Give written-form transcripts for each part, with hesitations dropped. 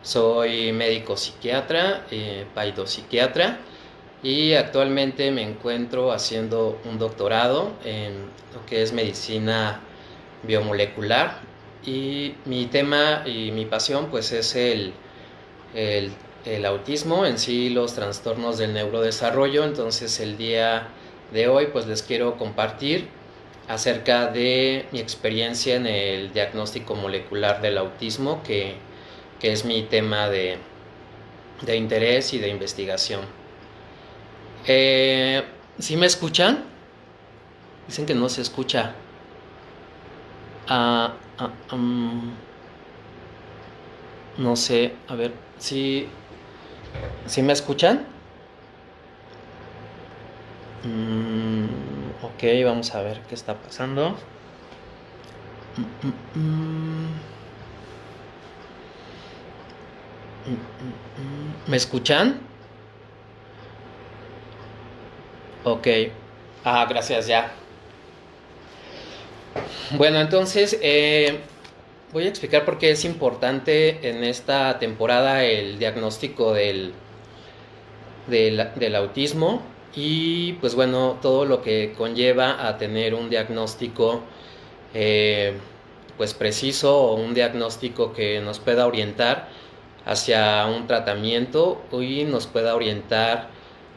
Soy médico psiquiatra, paidopsiquiatra, y actualmente me encuentro haciendo un doctorado en lo que es medicina biomolecular, y mi tema y mi pasión pues es el, el autismo en sí, los trastornos del neurodesarrollo. Entonces el día de hoy pues les quiero compartir acerca de mi experiencia en el diagnóstico molecular del autismo, que es mi tema de interés y de investigación. Eh, ¿Sí me escuchan? Dicen que no se escucha. Ah, ah, no sé, a ver, ¿sí me escuchan? Ok, vamos a ver qué está pasando. ¿Me escuchan? Ok. Gracias ya. Bueno, entonces voy a explicar por qué es importante en esta temporada el diagnóstico del autismo, y pues bueno, todo lo que conlleva a tener un diagnóstico eh, pues preciso, o un diagnóstico que nos pueda orientar hacia un tratamiento y nos pueda orientar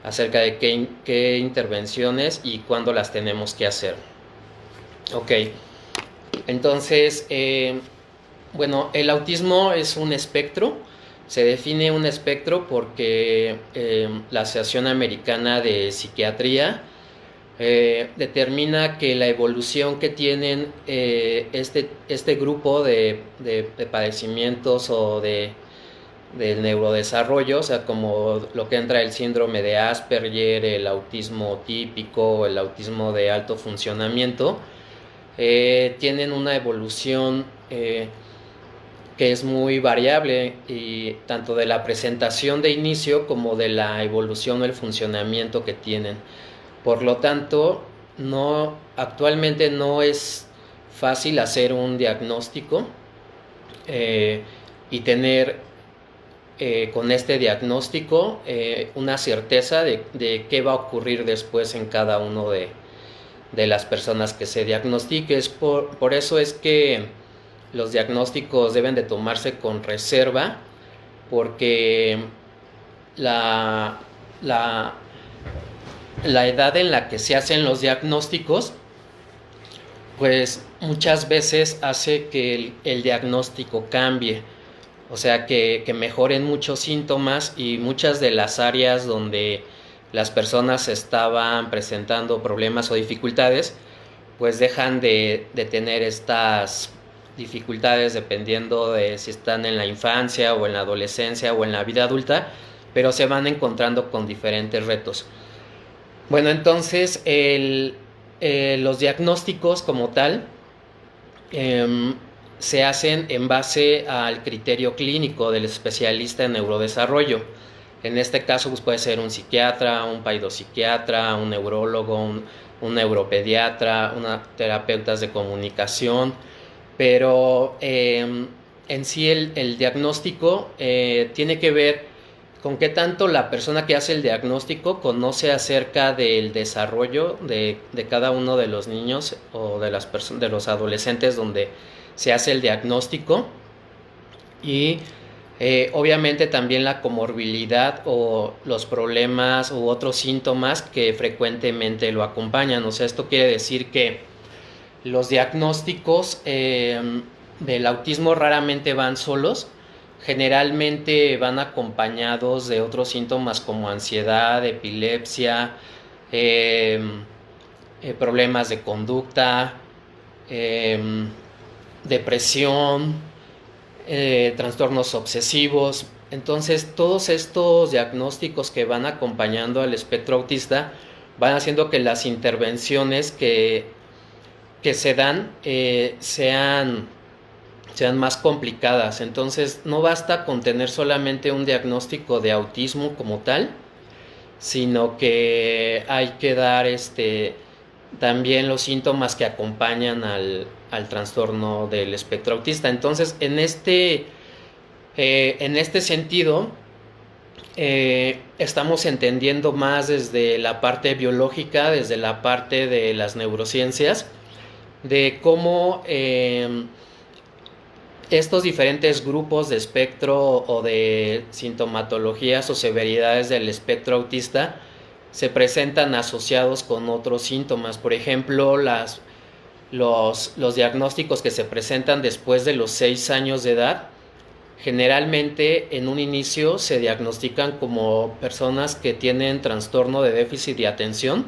acerca de qué intervenciones y cuándo las tenemos que hacer. Ok, entonces, bueno, el autismo es un espectro. Se define un espectro porque la Asociación Americana de Psiquiatría determina que la evolución que tienen este grupo de padecimientos o del neurodesarrollo, o sea, como lo que entra el síndrome de Asperger, el autismo típico, el autismo de alto funcionamiento, tienen una evolución que es muy variable, y tanto de la presentación de inicio como de la evolución o el funcionamiento que tienen. Por lo tanto, actualmente no es fácil hacer un diagnóstico y tener con este diagnóstico una certeza de qué va a ocurrir después en cada uno de las personas que se diagnostique. Por eso es que los diagnósticos deben de tomarse con reserva, porque la, la, la edad en la que se hacen los diagnósticos pues muchas veces hace que el diagnóstico cambie, o sea, que mejoren muchos síntomas, y muchas de las áreas donde las personas estaban presentando problemas o dificultades pues dejan de tener estas dificultades, dependiendo de si están en la infancia o en la adolescencia o en la vida adulta, pero se van encontrando con diferentes retos. Bueno, entonces los diagnósticos como tal se hacen en base al criterio clínico del especialista en neurodesarrollo. En este caso pues puede ser un psiquiatra, un paidopsiquiatra, un neurólogo, un neuropediatra, terapeutas de comunicación, pero en sí el diagnóstico tiene que ver con qué tanto la persona que hace el diagnóstico conoce acerca del desarrollo de cada uno de los niños o de los adolescentes donde se hace el diagnóstico, y obviamente también la comorbilidad o los problemas u otros síntomas que frecuentemente lo acompañan. O sea, esto quiere decir que los diagnósticos del autismo raramente van solos, generalmente van acompañados de otros síntomas como ansiedad, epilepsia, eh, problemas de conducta, eh, depresión, trastornos obsesivos. Entonces, todos estos diagnósticos que van acompañando al espectro autista van haciendo que las intervenciones que se dan sean más complicadas. Entonces, no basta con tener solamente un diagnóstico de autismo como tal, sino que hay que dar también los síntomas que acompañan al trastorno del espectro autista. Entonces, En este sentido, estamos entendiendo más desde la parte biológica, desde la parte de las neurociencias, de cómo estos diferentes grupos de espectro o de sintomatologías o severidades del espectro autista se presentan asociados con otros síntomas. Por ejemplo, los diagnósticos que se presentan después de los 6 años de edad, generalmente en un inicio se diagnostican como personas que tienen trastorno de déficit de atención,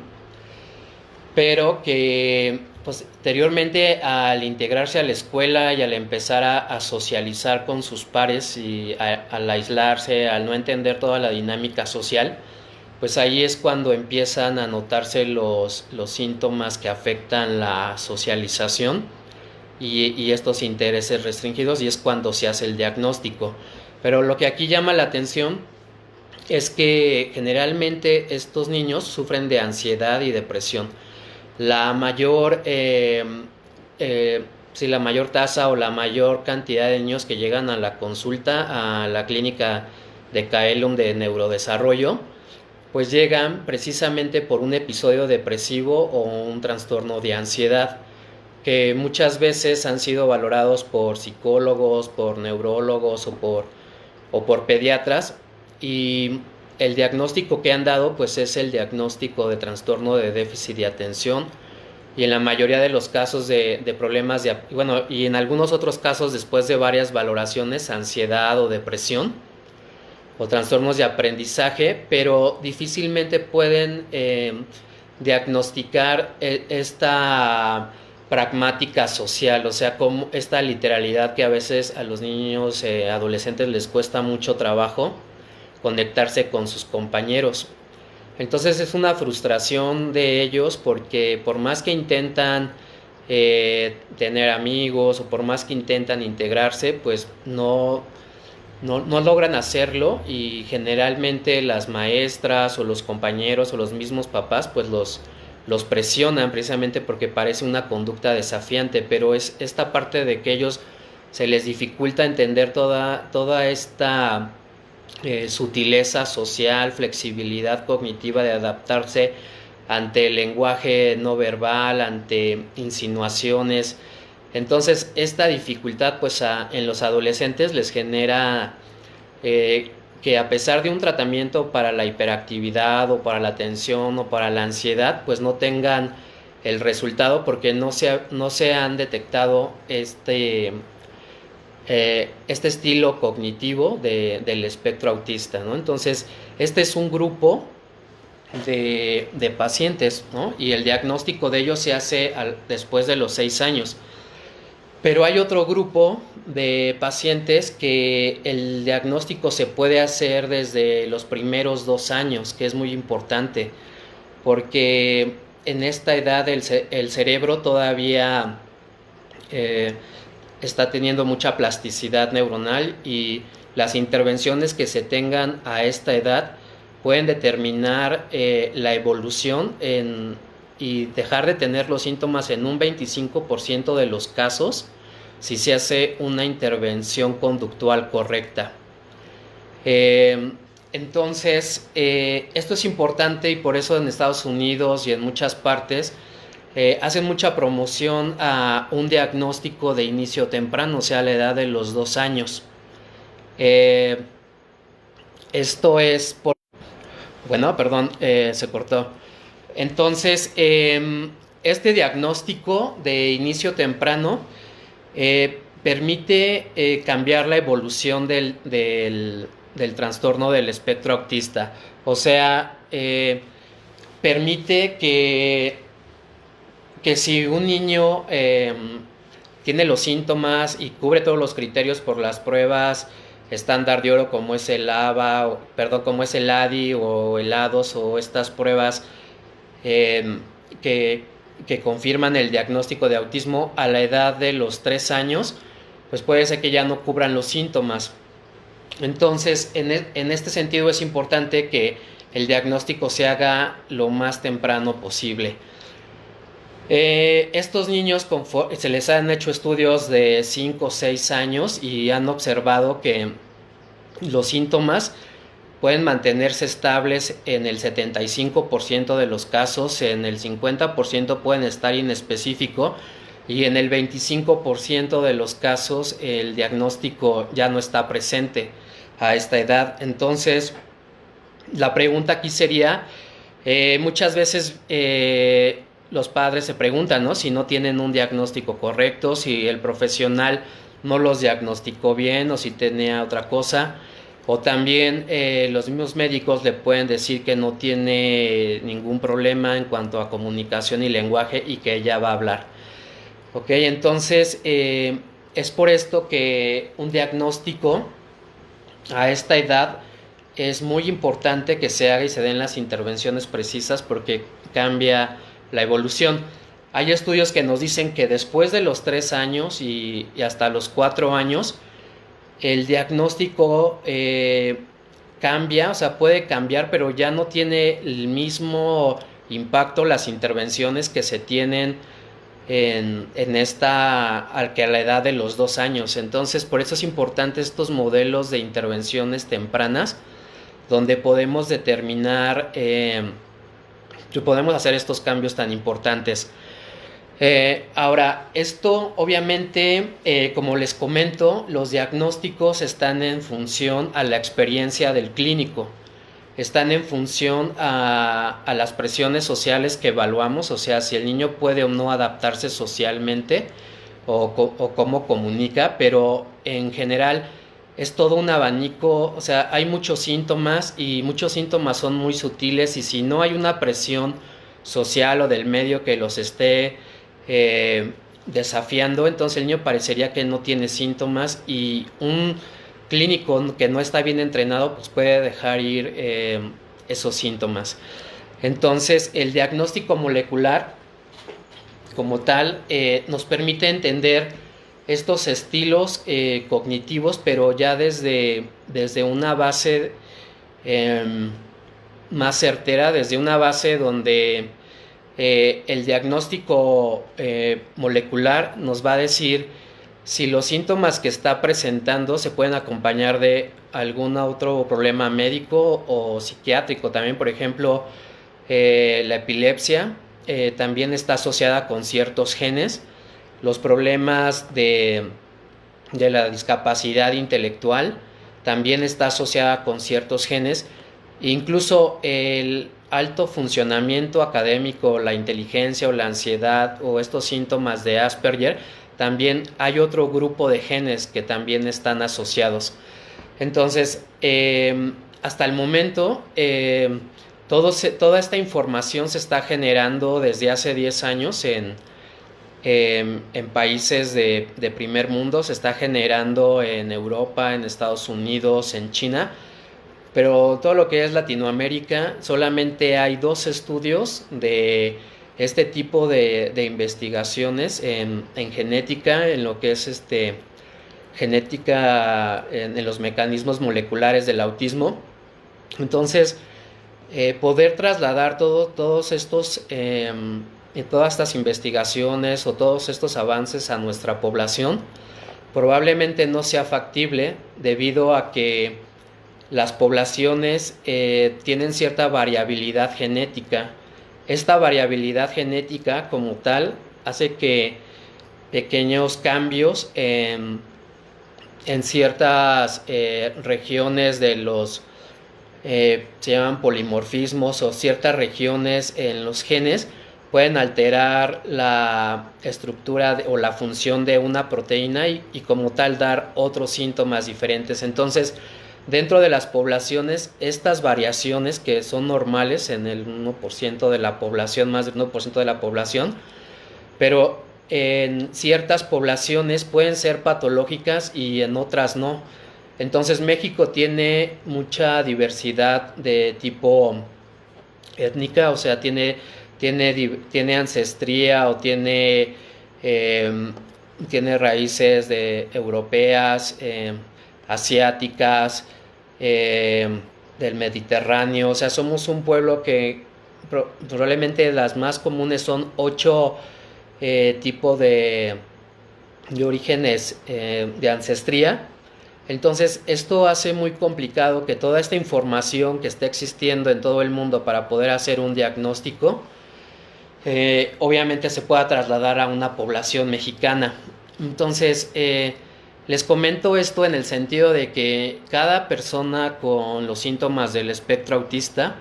pero que posteriormente, al integrarse a la escuela y al empezar a socializar con sus pares y al aislarse, al no entender toda la dinámica social, pues ahí es cuando empiezan a notarse los síntomas que afectan la socialización y estos intereses restringidos, y es cuando se hace el diagnóstico. Pero lo que aquí llama la atención es que generalmente estos niños sufren de ansiedad y depresión. La mayor, la mayor tasa o la mayor cantidad de niños que llegan a la consulta a la clínica de Caelum de neurodesarrollo, pues llegan precisamente por un episodio depresivo o un trastorno de ansiedad, que muchas veces han sido valorados por psicólogos, por neurólogos o por pediatras, y el diagnóstico que han dado pues es el diagnóstico de trastorno de déficit de atención, y en la mayoría de los casos de problemas y en algunos otros casos, después de varias valoraciones, ansiedad o depresión o trastornos de aprendizaje, pero difícilmente pueden diagnosticar esta pragmática social, o sea, como esta literalidad que a veces a los niños, adolescentes les cuesta mucho trabajo conectarse con sus compañeros. Entonces es una frustración de ellos, porque por más que intentan tener amigos o por más que intentan integrarse, pues no logran hacerlo, y generalmente las maestras o los compañeros o los mismos papás pues los presionan precisamente porque parece una conducta desafiante, pero es esta parte de que ellos se les dificulta entender toda esta sutileza social, flexibilidad cognitiva de adaptarse ante el lenguaje no verbal, ante insinuaciones. Entonces esta dificultad pues en los adolescentes les genera que, a pesar de un tratamiento para la hiperactividad o para la tensión o para la ansiedad, pues no tengan el resultado, porque no se han detectado este estilo cognitivo del espectro autista, ¿no? Entonces este es un grupo de pacientes, ¿no? Y el diagnóstico de ellos se hace después de los 6 años. Pero hay otro grupo de pacientes que el diagnóstico se puede hacer desde los primeros 2 años, que es muy importante, porque en esta edad el cerebro todavía está teniendo mucha plasticidad neuronal, y las intervenciones que se tengan a esta edad pueden determinar la evolución y dejar de tener los síntomas en un 25% de los casos si se hace una intervención conductual correcta. Entonces, esto es importante, y por eso en Estados Unidos y en muchas partes hacen mucha promoción a un diagnóstico de inicio temprano, o sea, a la edad de los 2 años. Esto es por... Bueno, perdón, se cortó. Entonces, este diagnóstico de inicio temprano permite cambiar la evolución del trastorno del espectro autista. O sea, permite que si un niño tiene los síntomas y cubre todos los criterios por las pruebas estándar de oro, como es el como es el ADI o el ADOS, o estas pruebas que confirman el diagnóstico de autismo a la edad de los 3 años, pues puede ser que ya no cubran los síntomas. Entonces, en este sentido es importante que el diagnóstico se haga lo más temprano posible. Estos niños se les han hecho estudios de 5 o 6 años y han observado que los síntomas pueden mantenerse estables en el 75% de los casos, en el 50% pueden estar inespecífico y en el 25% de los casos el diagnóstico ya no está presente a esta edad. Entonces, la pregunta aquí sería, muchas veces los padres se preguntan, ¿no?, si no tienen un diagnóstico correcto, si el profesional no los diagnosticó bien o si tenía otra cosa. O también los mismos médicos le pueden decir que no tiene ningún problema en cuanto a comunicación y lenguaje y que ella va a hablar. Ok, entonces es por esto que un diagnóstico a esta edad es muy importante que se haga y se den las intervenciones precisas porque cambia la evolución. Hay estudios que nos dicen que después de los 3 años y hasta los 4 años, el diagnóstico cambia, o sea, puede cambiar, pero ya no tiene el mismo impacto las intervenciones que se tienen en esta, que a la edad de los 2 años. Entonces, por eso es importante estos modelos de intervenciones tempranas, donde podemos determinar, podemos hacer estos cambios tan importantes. Ahora, esto obviamente, como les comento, los diagnósticos están en función a la experiencia del clínico, están en función a las presiones sociales que evaluamos, o sea, si el niño puede o no adaptarse socialmente o cómo comunica, pero en general es todo un abanico, o sea, hay muchos síntomas y muchos síntomas son muy sutiles y si no hay una presión social o del medio que los esté desafiando, entonces el niño parecería que no tiene síntomas y un clínico que no está bien entrenado pues puede dejar ir esos síntomas. Entonces el diagnóstico molecular como tal nos permite entender estos estilos cognitivos, pero ya desde una base más certera, desde una base donde el diagnóstico molecular nos va a decir si los síntomas que está presentando se pueden acompañar de algún otro problema médico o psiquiátrico. También, por ejemplo, la epilepsia también está asociada con ciertos genes. Los problemas de la discapacidad intelectual también está asociada con ciertos genes. Incluso el alto funcionamiento académico, la inteligencia o la ansiedad o estos síntomas de Asperger, también hay otro grupo de genes que también están asociados. Entonces, hasta el momento, toda esta información se está generando desde hace 10 años en países de primer mundo, se está generando en Europa, en Estados Unidos, en China, pero todo lo que es Latinoamérica solamente hay 2 estudios de este tipo de investigaciones en genética, en lo que es genética en los mecanismos moleculares del autismo. Entonces, poder trasladar todos estos todas estas investigaciones o todos estos avances a nuestra población probablemente no sea factible debido a que las poblaciones tienen cierta variabilidad genética. Esta variabilidad genética como tal hace que pequeños cambios en ciertas regiones de los se llaman polimorfismos o ciertas regiones en los genes pueden alterar la estructura o la función de una proteína y como tal dar otros síntomas diferentes. Entonces, dentro de las poblaciones, estas variaciones que son normales en el 1% de la población, más del 1% de la población, pero en ciertas poblaciones pueden ser patológicas y en otras no. Entonces México tiene mucha diversidad de tipo étnica, o sea, tiene ancestría o tiene raíces europeas, asiáticas, del Mediterráneo. O sea, somos un pueblo que probablemente las más comunes son 8 tipos de orígenes de ancestría, Entonces, esto hace muy complicado que toda esta información que está existiendo en todo el mundo para poder hacer un diagnóstico, obviamente se pueda trasladar a una población mexicana. Entonces, les comento esto en el sentido de que cada persona con los síntomas del espectro autista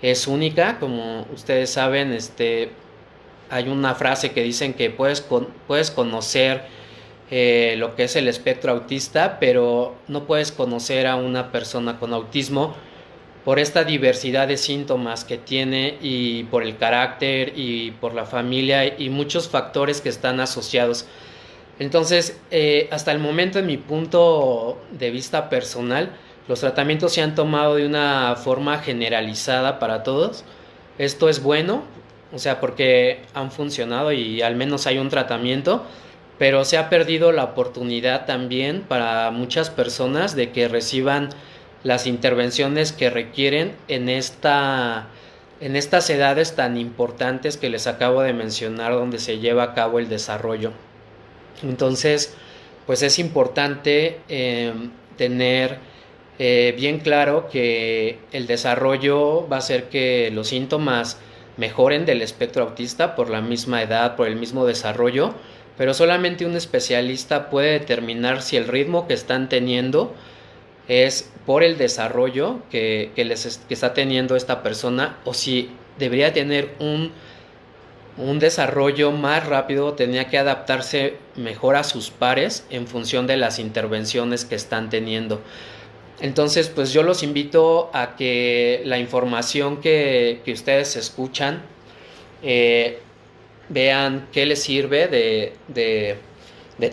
es única. Como ustedes saben, hay una frase que dicen que puedes conocer lo que es el espectro autista, pero no puedes conocer a una persona con autismo por esta diversidad de síntomas que tiene y por el carácter y por la familia y muchos factores que están asociados. Entonces, hasta el momento, en mi punto de vista personal, los tratamientos se han tomado de una forma generalizada para todos. Esto es bueno, o sea, porque han funcionado y al menos hay un tratamiento, pero se ha perdido la oportunidad también para muchas personas de que reciban las intervenciones que requieren en estas edades tan importantes que les acabo de mencionar, donde se lleva a cabo el desarrollo. Entonces, pues es importante tener bien claro que el desarrollo va a hacer que los síntomas mejoren del espectro autista por la misma edad, por el mismo desarrollo, pero solamente un especialista puede determinar si el ritmo que están teniendo es por el desarrollo que está teniendo esta persona, o si debería tener un desarrollo más rápido, tenía que adaptarse mejor a sus pares en función de las intervenciones que están teniendo. Entonces, pues yo los invito a que la información que ustedes escuchan, vean qué les sirve de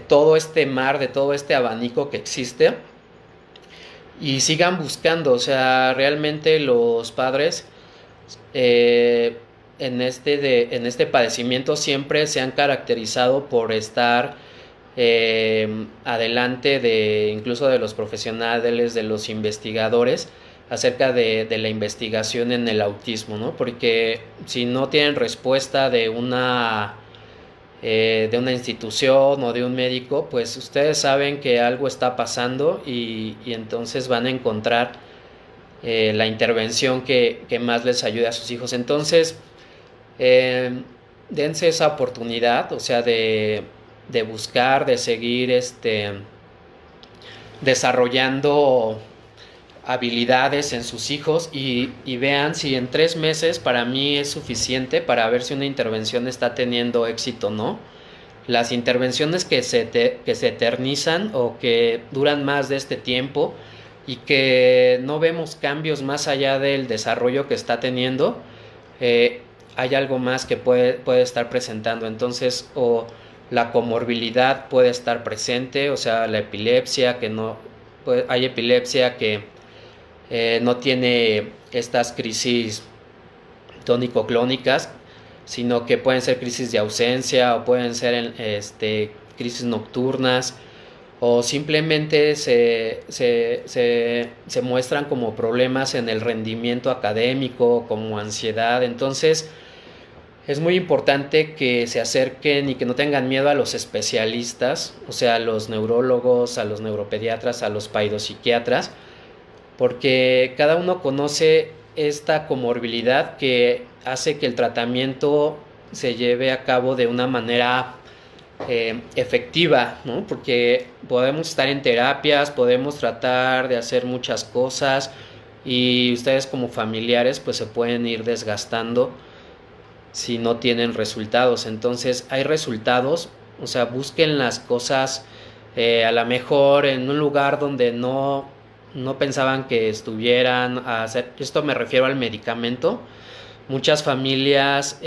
todo este mar, de todo este abanico que existe, y sigan buscando. O sea, realmente los padres en este padecimiento siempre se han caracterizado por estar adelante incluso de los profesionales, de los investigadores acerca de la investigación en el autismo, ¿no? Porque si no tienen respuesta de una institución o de un médico, pues ustedes saben que algo está pasando y entonces van a encontrar la intervención que más les ayude a sus hijos. Entonces, dense esa oportunidad, o sea, de buscar, de seguir desarrollando habilidades en sus hijos y vean si en 3 meses para mí es suficiente para ver si una intervención está teniendo éxito o no. Las intervenciones que se eternizan o que duran más de este tiempo y que no vemos cambios más allá del desarrollo que está teniendo, hay algo más que puede estar presentando. Entonces, o la comorbilidad puede estar presente, o sea, la epilepsia, hay epilepsia que no tiene estas crisis tónico-clónicas, sino que pueden ser crisis de ausencia o pueden ser crisis nocturnas, o simplemente se muestran como problemas en el rendimiento académico, como ansiedad. Entonces, es muy importante que se acerquen y que no tengan miedo a los especialistas, o sea, a los neurólogos, a los neuropediatras, a los paidopsiquiatras, porque cada uno conoce esta comorbilidad que hace que el tratamiento se lleve a cabo de una manera efectiva, ¿no? Porque podemos estar en terapias, podemos tratar de hacer muchas cosas y ustedes como familiares pues se pueden ir desgastando si no tienen resultados. Entonces hay resultados, o sea, busquen las cosas a lo mejor en un lugar donde no pensaban que estuvieran a hacer. Esto me refiero al medicamento. Muchas familias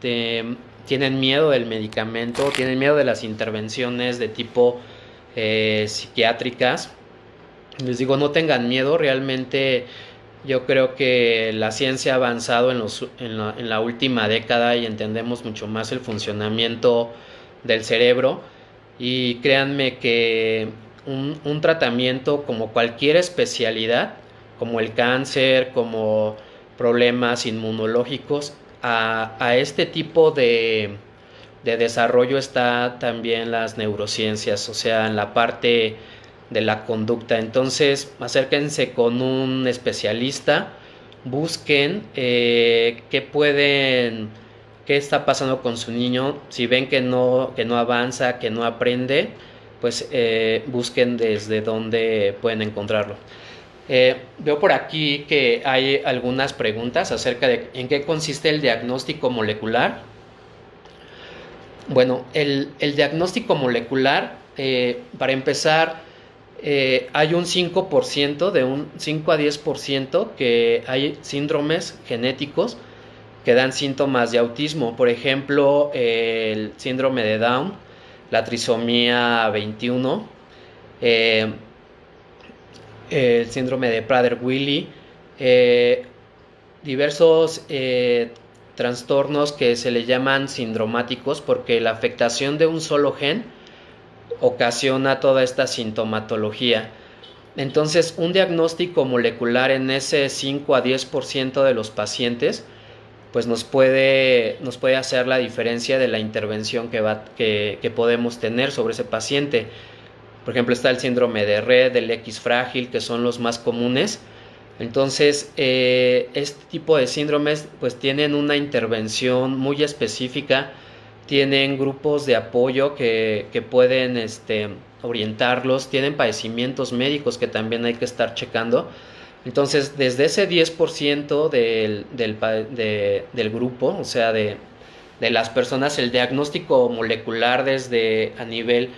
tienen miedo del medicamento, tienen miedo de las intervenciones de tipo psiquiátricas. Les digo, no tengan miedo. Realmente yo creo que la ciencia ha avanzado en la última década y entendemos mucho más el funcionamiento del cerebro, y créanme que un tratamiento, como cualquier especialidad, como el cáncer, como problemas inmunológicos, a este tipo de desarrollo está también las neurociencias, o sea, en la parte de la conducta. Entonces, acérquense con un especialista, busquen qué está pasando con su niño. Si ven que no avanza, que no aprende, pues busquen desde dónde pueden encontrarlo. Veo por aquí que hay algunas preguntas acerca de en qué consiste el diagnóstico molecular. Bueno, el diagnóstico molecular, para empezar, hay un 5%, de un 5 a 10% que hay síndromes genéticos que dan síntomas de autismo. Por ejemplo, el síndrome de Down, la trisomía 21, el síndrome de Prader-Willi, diversos trastornos que se le llaman sindromáticos porque la afectación de un solo gen ocasiona toda esta sintomatología. Entonces, un diagnóstico molecular en ese 5 a 10% de los pacientes pues nos puede hacer la diferencia de la intervención que podemos tener sobre ese paciente. Por ejemplo, está el síndrome de Rett, el X frágil, que son los más comunes. Entonces, este tipo de síndromes pues tienen una intervención muy específica, tienen grupos de apoyo que pueden orientarlos, tienen padecimientos médicos que también hay que estar checando. Entonces, desde ese 10% del grupo, o sea, de las personas, el diagnóstico molecular desde a nivel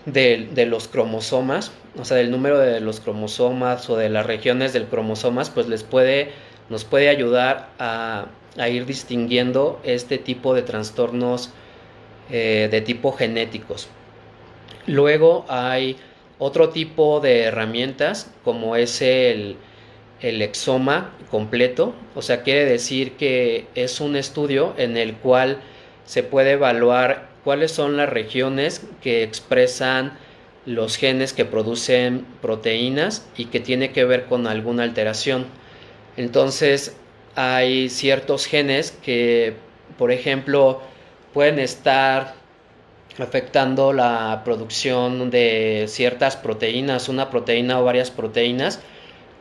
de los cromosomas, o sea, del número de los cromosomas o de las regiones del cromosomas, pues nos puede ayudar a ir distinguiendo este tipo de trastornos de tipo genéticos. Luego hay otro tipo de herramientas como es el exoma completo, o sea, quiere decir que es un estudio en el cual se puede evaluar cuáles son las regiones que expresan los genes que producen proteínas y que tiene que ver con alguna alteración. Entonces, hay ciertos genes que, por ejemplo, pueden estar afectando la producción de ciertas proteínas, una proteína o varias proteínas,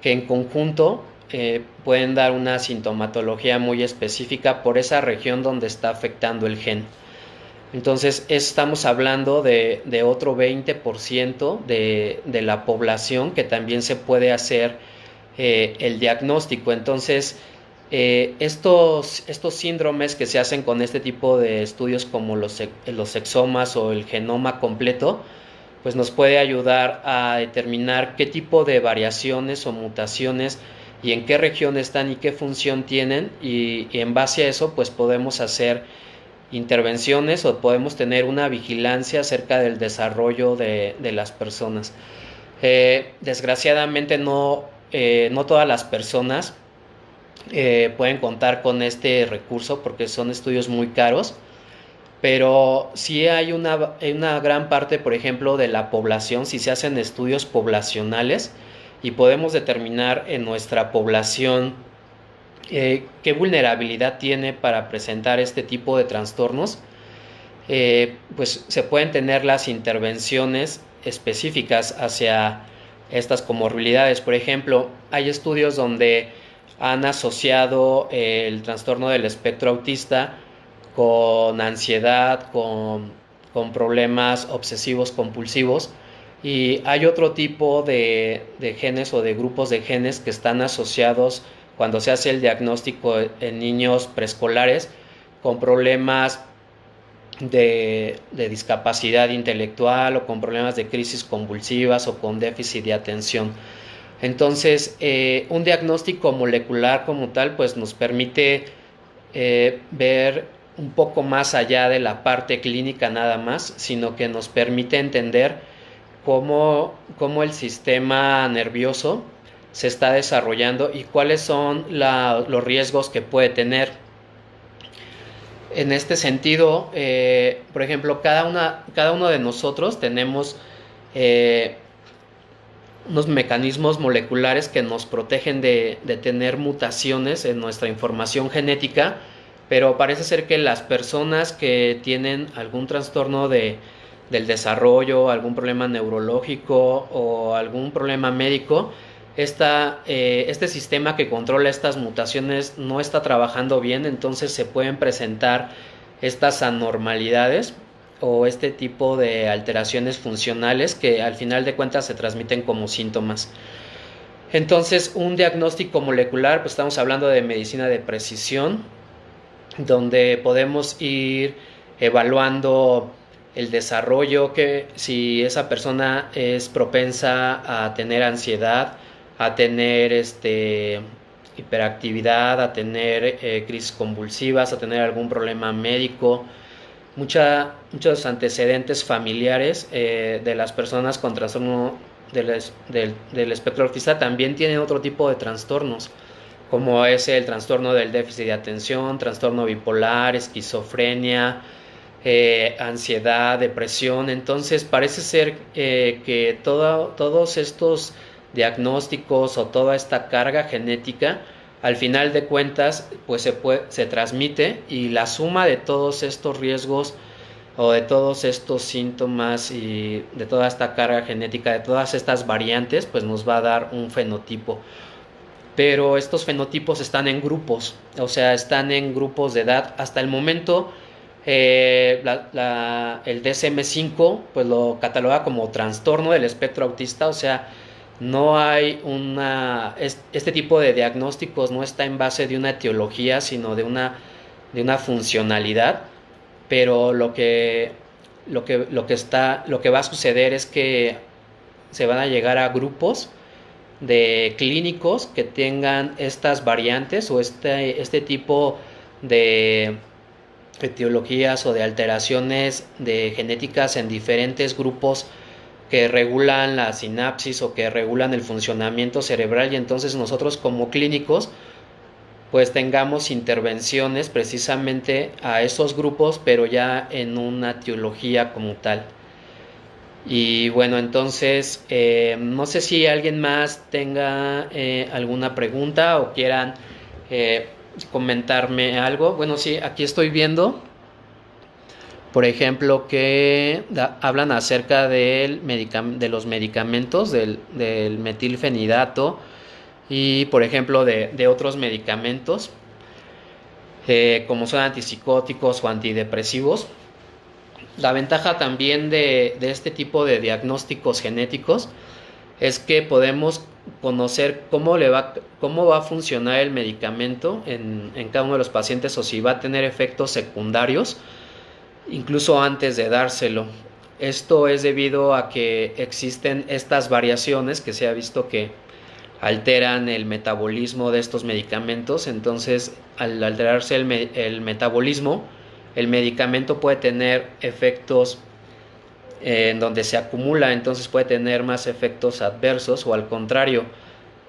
que en conjunto pueden dar una sintomatología muy específica por esa región donde está afectando el gen. Entonces estamos hablando de otro 20% de la población que también se puede hacer el diagnóstico. Entonces estos síndromes que se hacen con este tipo de estudios como los exomas o el genoma completo, pues nos puede ayudar a determinar qué tipo de variaciones o mutaciones y en qué región están y qué función tienen, y en base a eso pues podemos hacer intervenciones o podemos tener una vigilancia acerca del desarrollo de las personas. Desgraciadamente no todas las personas pueden contar con este recurso porque son estudios muy caros, pero sí hay una gran parte, por ejemplo, de la población, si se hacen estudios poblacionales y podemos determinar en nuestra población qué vulnerabilidad tiene para presentar este tipo de trastornos, pues se pueden tener las intervenciones específicas hacia estas comorbilidades. Por ejemplo, hay estudios donde han asociado el trastorno del espectro autista con ansiedad, con problemas obsesivos compulsivos, y hay otro tipo de genes o de grupos de genes que están asociados cuando se hace el diagnóstico en niños preescolares con problemas de discapacidad intelectual o con problemas de crisis convulsivas o con déficit de atención. Entonces, un diagnóstico molecular como tal pues nos permite ver un poco más allá de la parte clínica nada más, sino que nos permite entender cómo el sistema nervioso se está desarrollando y cuáles son los riesgos que puede tener. En este sentido, por ejemplo, cada uno de nosotros tenemos unos mecanismos moleculares que nos protegen de tener mutaciones en nuestra información genética, pero parece ser que las personas que tienen algún trastorno de del desarrollo, algún problema neurológico o algún problema médico, este sistema que controla estas mutaciones no está trabajando bien, entonces se pueden presentar estas anormalidades o este tipo de alteraciones funcionales que al final de cuentas se transmiten como síntomas. Entonces, un diagnóstico molecular, pues estamos hablando de medicina de precisión, donde podemos ir evaluando el desarrollo, que si esa persona es propensa a tener ansiedad, a tener hiperactividad, a tener crisis convulsivas, a tener algún problema médico, muchos antecedentes familiares de las personas con trastorno del espectro autista también tienen otro tipo de trastornos, como es el trastorno del déficit de atención, trastorno bipolar, esquizofrenia, ansiedad, depresión. Entonces parece ser que todos estos diagnósticos o toda esta carga genética al final de cuentas pues se transmite, y la suma de todos estos riesgos o de todos estos síntomas y de toda esta carga genética, de todas estas variantes, pues nos va a dar un fenotipo. Pero estos fenotipos están en grupos, o sea, están en grupos de edad. Hasta el momento el DSM-5 pues lo cataloga como trastorno del espectro autista, o sea, no hay este tipo de diagnósticos no está en base de una etiología, sino de una funcionalidad. Pero lo que va a suceder es que se van a llegar a grupos de clínicos que tengan estas variantes o este tipo de etiologías o de alteraciones de genéticas en diferentes grupos que regulan la sinapsis o que regulan el funcionamiento cerebral, y entonces nosotros como clínicos pues tengamos intervenciones precisamente a esos grupos, pero ya en una etiología como tal. Y bueno, entonces no sé si alguien más tenga alguna pregunta o quieran comentarme algo. Bueno, sí, aquí estoy viendo, por ejemplo, que hablan acerca de los medicamentos, del metilfenidato y, por ejemplo, de otros medicamentos, como son antipsicóticos o antidepresivos. La ventaja también de este tipo de diagnósticos genéticos es que podemos conocer cómo va a funcionar el medicamento en cada uno de los pacientes, o si va a tener efectos secundarios incluso antes de dárselo. Esto es debido a que existen estas variaciones que se ha visto que alteran el metabolismo de estos medicamentos. Entonces, al alterarse el metabolismo, el medicamento puede tener efectos en donde se acumula, entonces puede tener más efectos adversos, o al contrario,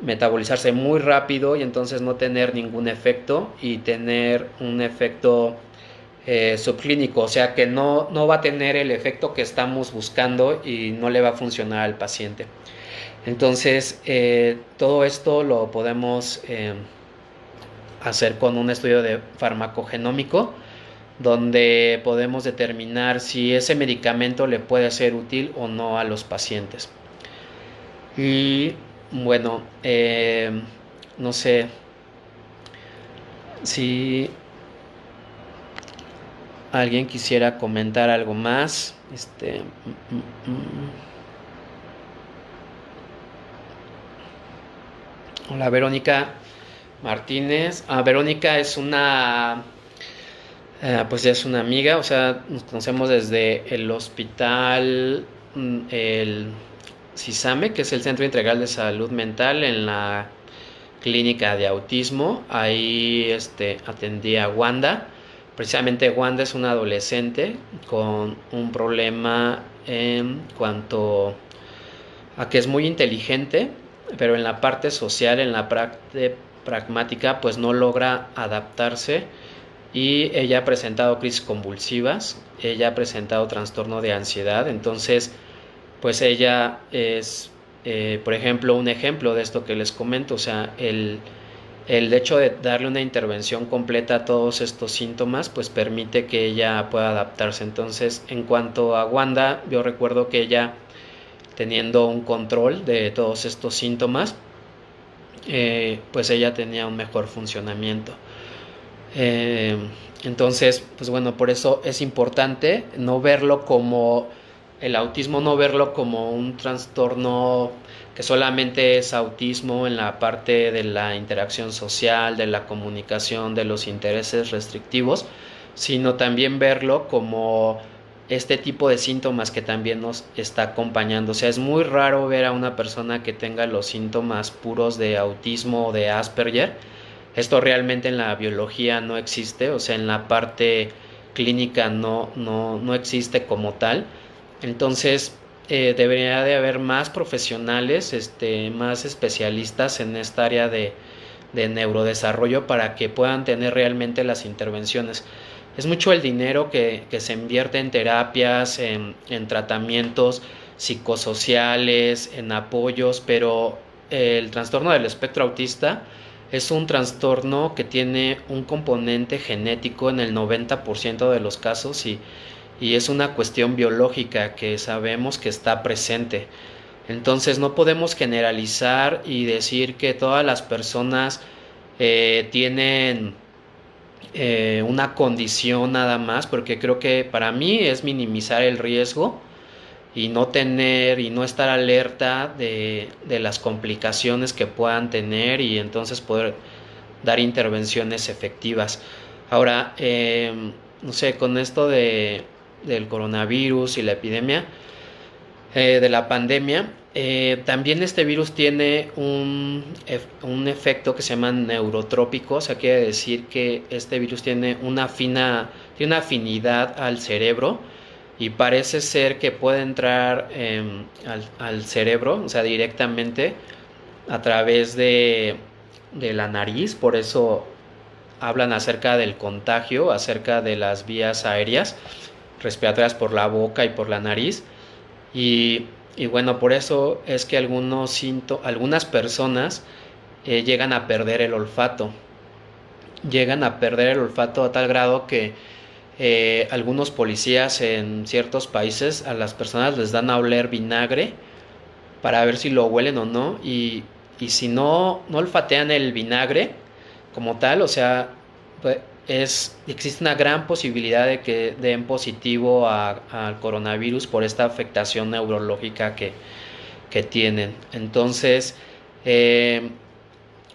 metabolizarse muy rápido y entonces no tener ningún efecto y tener un efecto subclínico, o sea que no va a tener el efecto que estamos buscando y no le va a funcionar al paciente. Entonces todo esto lo podemos hacer con un estudio de farmacogenómico, donde podemos determinar si ese medicamento le puede ser útil o no a los pacientes. Y bueno, no sé si alguien quisiera comentar algo más. Hola, Verónica Martínez. Verónica es pues ya es una amiga, o sea, nos conocemos desde el hospital, el CISAME, que es el Centro Integral de Salud Mental, en la clínica de autismo. Ahí atendí a Wanda. Precisamente Wanda es una adolescente con un problema en cuanto a que es muy inteligente, pero en la parte social, en la parte pragmática, pues no logra adaptarse, y ella ha presentado crisis convulsivas, ella ha presentado trastorno de ansiedad. Entonces pues ella es por ejemplo un ejemplo de esto que les comento, o sea, el el hecho de darle una intervención completa a todos estos síntomas, pues permite que ella pueda adaptarse. Entonces, en cuanto a Wanda, yo recuerdo que ella, teniendo un control de todos estos síntomas, pues ella tenía un mejor funcionamiento. Eh, entonces, pues bueno, por eso es importante no verlo como el autismo, no verlo como un trastorno que solamente es autismo en la parte de la interacción social, de la comunicación, de los intereses restrictivos, sino también verlo como este tipo de síntomas que también nos está acompañando. O sea, es muy raro ver a una persona que tenga los síntomas puros de autismo o de Asperger. Esto realmente en la biología no existe, o sea, en la parte clínica no existe como tal. Entonces, debería de haber más profesionales, más especialistas en esta área de neurodesarrollo para que puedan tener realmente las intervenciones. Es mucho el dinero que se invierte en terapias, en tratamientos psicosociales, en apoyos, pero el trastorno del espectro autista es un trastorno que tiene un componente genético en el 90% de los casos y es una cuestión biológica que sabemos que está presente. Entonces no podemos generalizar y decir que todas las personas tienen una condición nada más, porque creo que para mí es minimizar el riesgo y no tener y no estar alerta de las complicaciones que puedan tener y entonces poder dar intervenciones efectivas. Ahora, no sé, con esto del coronavirus y la epidemia, de la pandemia, también este virus tiene un efecto que se llama neurotrópico, o sea, quiere decir que este virus tiene tiene una afinidad al cerebro y parece ser que puede entrar al cerebro, o sea, directamente a través de la nariz. Por eso hablan acerca del contagio, acerca de las vías aéreas respiratorias por la boca y por la nariz. Y bueno, por eso es que algunas personas llegan a perder el olfato. Llegan a perder el olfato a tal grado que algunos policías en ciertos países a las personas les dan a oler vinagre para ver si lo huelen o no. Y si no olfatean el vinagre como tal, o sea, pues, existe una gran posibilidad de que den positivo al coronavirus por esta afectación neurológica que tienen. Entonces, en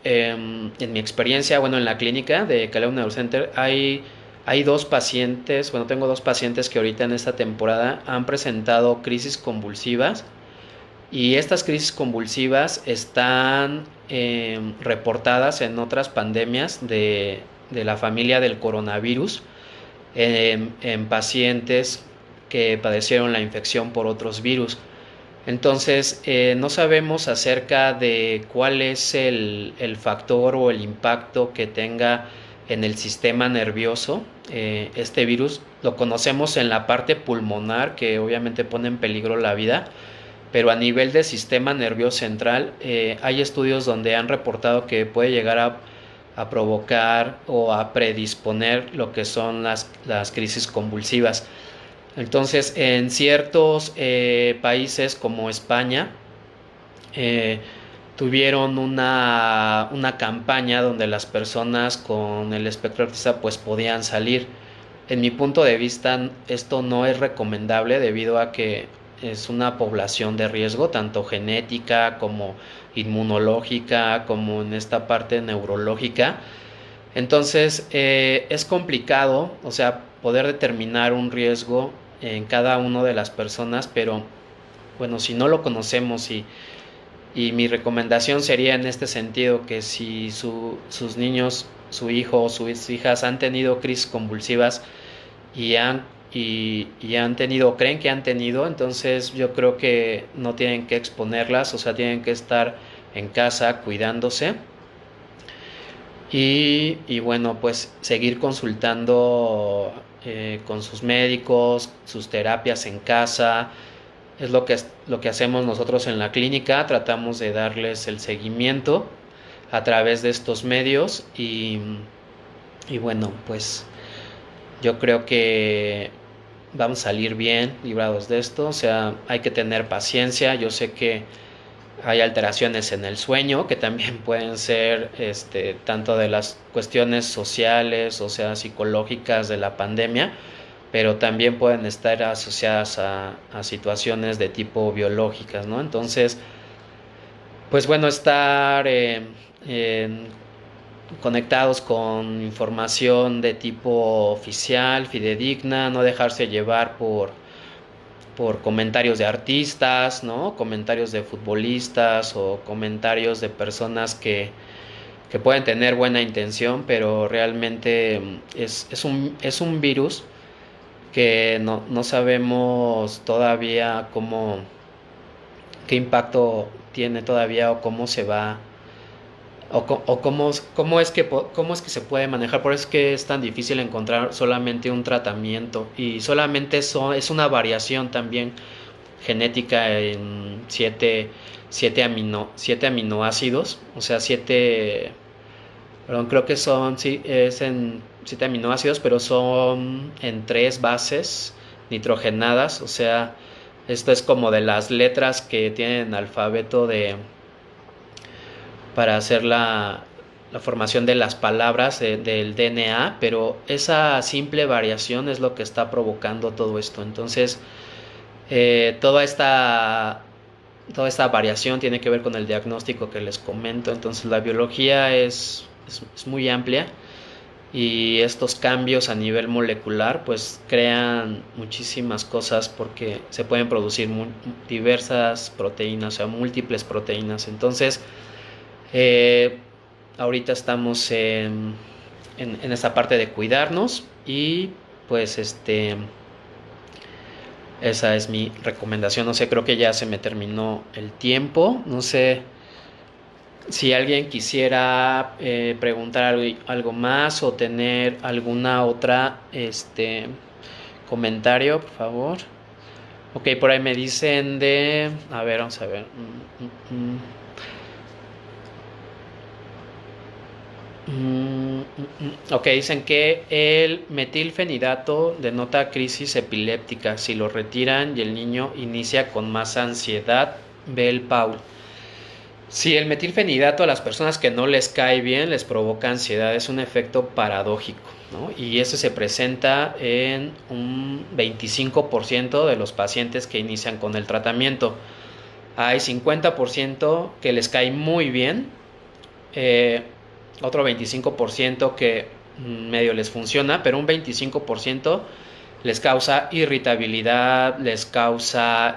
mi experiencia, bueno, en la clínica de Caleu Neurocenter hay dos pacientes, bueno, tengo dos pacientes que ahorita en esta temporada han presentado crisis convulsivas y estas crisis convulsivas están reportadas en otras pandemias de la familia del coronavirus, en pacientes que padecieron la infección por otros virus. Entonces, no sabemos acerca de cuál es el factor o el impacto que tenga en el sistema nervioso este virus. Lo conocemos en la parte pulmonar, que obviamente pone en peligro la vida, pero a nivel del sistema nervioso central hay estudios donde han reportado que puede llegar a provocar o a predisponer lo que son las crisis convulsivas. Entonces, en ciertos países como España, tuvieron una campaña donde las personas con el espectro autista pues podían salir. En mi punto de vista, esto no es recomendable debido a que es una población de riesgo, tanto genética como inmunológica, como en esta parte neurológica. Entonces, es complicado, o sea, poder determinar un riesgo en cada una de las personas, pero bueno, si no lo conocemos y mi recomendación sería en este sentido que si sus niños, su hijo o sus hijas han tenido crisis convulsivas y han tenido, creen que han tenido, entonces yo creo que no tienen que exponerlas, o sea, tienen que estar en casa cuidándose y bueno, pues seguir consultando con sus médicos, sus terapias en casa. Es lo que hacemos nosotros en la clínica, tratamos de darles el seguimiento a través de estos medios y bueno, pues yo creo que vamos a salir bien librados de esto. O sea, hay que tener paciencia. Yo sé que hay alteraciones en el sueño que también pueden ser tanto de las cuestiones sociales, o sea, psicológicas de la pandemia, pero también pueden estar asociadas a situaciones de tipo biológicas, ¿no? Entonces, pues bueno, estar conectados con información de tipo oficial, fidedigna, no dejarse llevar por comentarios de artistas, ¿no? Comentarios de futbolistas o comentarios de personas que pueden tener buena intención, pero realmente es un virus que no sabemos todavía qué impacto tiene todavía o cómo se va o cómo es que se puede manejar. Por eso es que es tan difícil encontrar solamente un tratamiento y solamente es una variación también genética en siete aminoácidos, o sea, perdón, creo que sí, es en 7 aminoácidos, pero son en 3 bases nitrogenadas, o sea, esto es como de las letras que tienen alfabeto para hacer la formación de las palabras del DNA, pero esa simple variación es lo que está provocando todo esto. Entonces, toda esta variación tiene que ver con el diagnóstico que les comento. Entonces, la biología es muy amplia y estos cambios a nivel molecular pues crean muchísimas cosas porque se pueden producir diversas proteínas, o sea, múltiples proteínas. Entonces, ahorita estamos en esta parte de cuidarnos y pues esa es mi recomendación. No sé, creo que ya se me terminó el tiempo. No sé si alguien quisiera preguntar algo más o tener alguna otra comentario, por favor. Ok, por ahí me dicen a ver, vamos a ver. Ok, dicen que el metilfenidato denota crisis epiléptica si lo retiran y el niño inicia con más ansiedad. Bell Paul. Si el metilfenidato a las personas que no les cae bien les provoca ansiedad, es un efecto paradójico, ¿no? Y eso se presenta en un 25% de los pacientes que inician con el tratamiento. Hay 50% que les cae muy bien, otro 25% que medio les funciona, pero un 25% les causa irritabilidad, les causa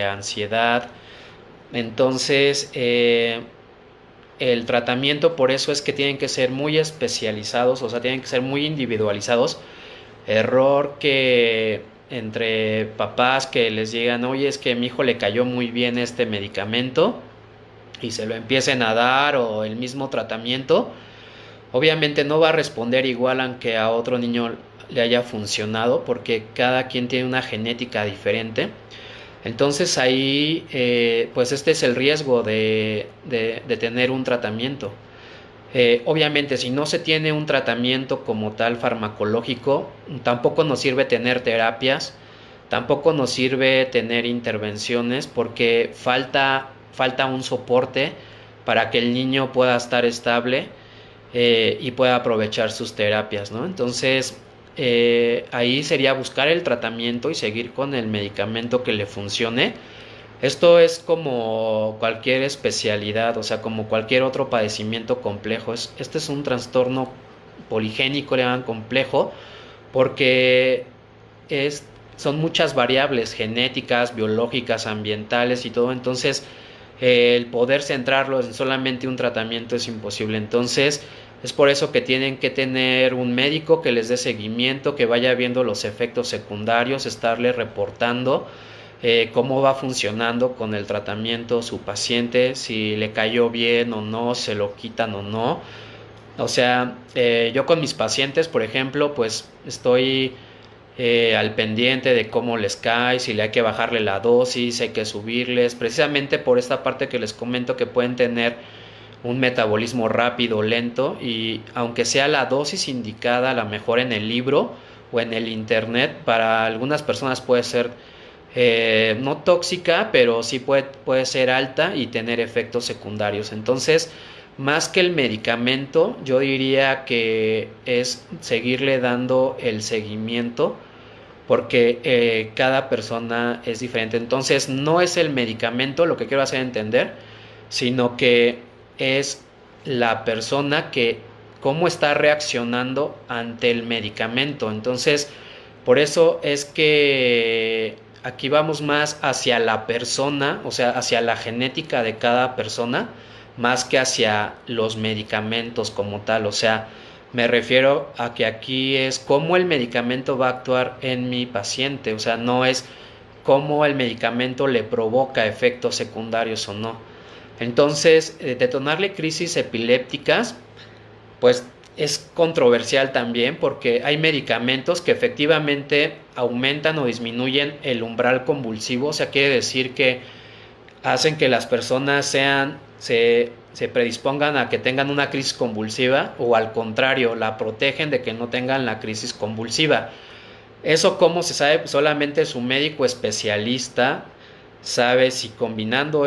ansiedad. Entonces, el tratamiento por eso es que tienen que ser muy especializados, o sea, tienen que ser muy individualizados. Error que entre papás que les digan, oye, es que a mi hijo le cayó muy bien este medicamento y se lo empiecen a dar, o el mismo tratamiento, obviamente no va a responder igual aunque a otro niño le haya funcionado, porque cada quien tiene una genética diferente. Entonces ahí pues este es el riesgo de tener un tratamiento. Obviamente si no se tiene un tratamiento como tal farmacológico, tampoco nos sirve tener terapias, tampoco nos sirve tener intervenciones, porque falta un soporte para que el niño pueda estar estable y pueda aprovechar sus terapias, ¿no? Entonces ahí sería buscar el tratamiento y seguir con el medicamento que le funcione. Esto es como cualquier especialidad, o sea, como cualquier otro padecimiento complejo. Este es un trastorno poligénico, le llaman complejo, porque son muchas variables genéticas, biológicas, ambientales y todo. Entonces, el poder centrarlo en solamente un tratamiento es imposible. Entonces, es por eso que tienen que tener un médico que les dé seguimiento, que vaya viendo los efectos secundarios, estarle reportando cómo va funcionando con el tratamiento su paciente, si le cayó bien o no, se lo quitan o no. O sea, yo con mis pacientes, por ejemplo, pues estoy al pendiente de cómo les cae, si le hay que bajarle la dosis, hay que subirles, precisamente por esta parte que les comento, que pueden tener un metabolismo rápido o lento, y aunque sea la dosis indicada, a lo mejor en el libro o en el internet, para algunas personas puede ser no tóxica, pero sí puede ser alta y tener efectos secundarios. Entonces, más que el medicamento, yo diría que es seguirle dando el seguimiento, porque cada persona es diferente. Entonces, no es el medicamento lo que quiero hacer entender, sino que es la persona que cómo está reaccionando ante el medicamento. Entonces, por eso es que aquí vamos más hacia la persona, o sea, hacia la genética de cada persona, más que hacia los medicamentos como tal. O sea, me refiero a que aquí es cómo el medicamento va a actuar en mi paciente, o sea, no es cómo el medicamento le provoca efectos secundarios o no. Entonces, detonarle crisis epilépticas, pues es controversial también, porque hay medicamentos que efectivamente aumentan o disminuyen el umbral convulsivo, o sea, quiere decir que hacen que las personas se predispongan a que tengan una crisis convulsiva, o al contrario, la protegen de que no tengan la crisis convulsiva. Eso, ¿cómo se sabe? Solamente su médico especialista sabe si combinando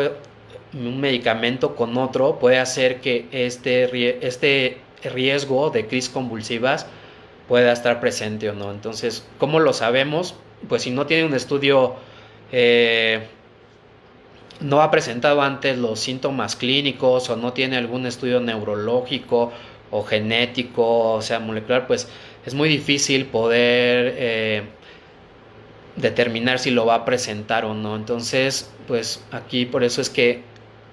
un medicamento con otro puede hacer que este riesgo de crisis convulsivas pueda estar presente o no. Entonces, ¿cómo lo sabemos? Pues si no tiene un estudio, no ha presentado antes los síntomas clínicos, o no tiene algún estudio neurológico o genético, o sea, molecular, pues es muy difícil poder determinar si lo va a presentar o no. Entonces, pues aquí por eso es que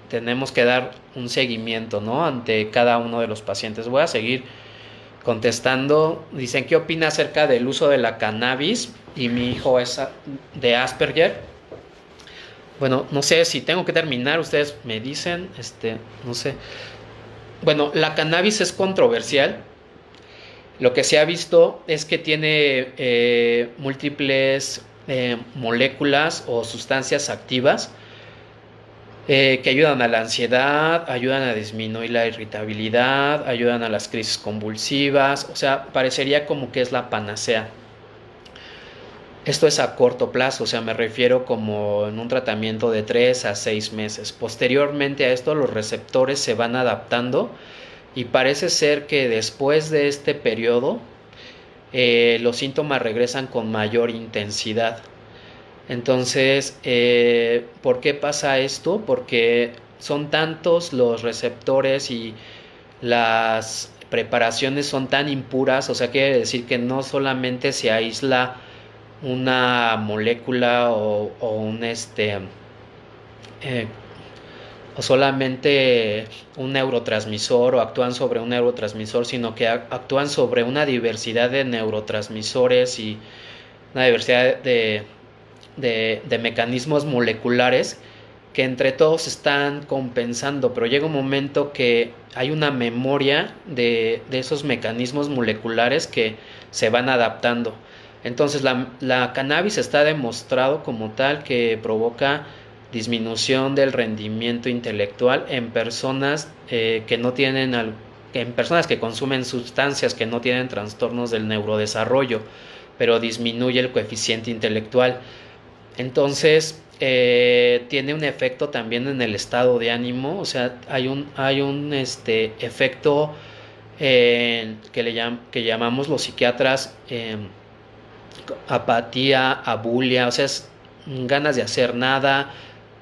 tenemos que dar un seguimiento, ¿no?, ante cada uno de los pacientes. Voy a seguir contestando. Dicen, ¿qué opina acerca del uso de la cannabis? Y mi hijo es de Asperger. Bueno, no sé si tengo que terminar, ustedes me dicen, no sé. Bueno, la cannabis es controversial. Lo que se ha visto es que tiene múltiples moléculas o sustancias activas que ayudan a la ansiedad, ayudan a disminuir la irritabilidad, ayudan a las crisis convulsivas. O sea, parecería como que es la panacea. Esto es a corto plazo, o sea, me refiero como en un tratamiento de 3 a 6 meses. Posteriormente a esto, los receptores se van adaptando, y parece ser que después de este periodo los síntomas regresan con mayor intensidad. Entonces, ¿por qué pasa esto? Porque son tantos los receptores y las preparaciones son tan impuras, o sea, quiere decir que no solamente se aísla una molécula o solamente un neurotransmisor, o actúan sobre un neurotransmisor, sino que actúan sobre una diversidad de neurotransmisores y una diversidad de mecanismos moleculares que entre todos están compensando, pero llega un momento que hay una memoria de esos mecanismos moleculares que se van adaptando. Entonces la cannabis está demostrado como tal que provoca disminución del rendimiento intelectual en personas que no tienen en personas que consumen sustancias que no tienen trastornos del neurodesarrollo, pero disminuye el coeficiente intelectual. Entonces tiene un efecto también en el estado de ánimo, o sea, hay un efecto que llamamos los psiquiatras apatía, abulia, o sea, es ganas de hacer nada,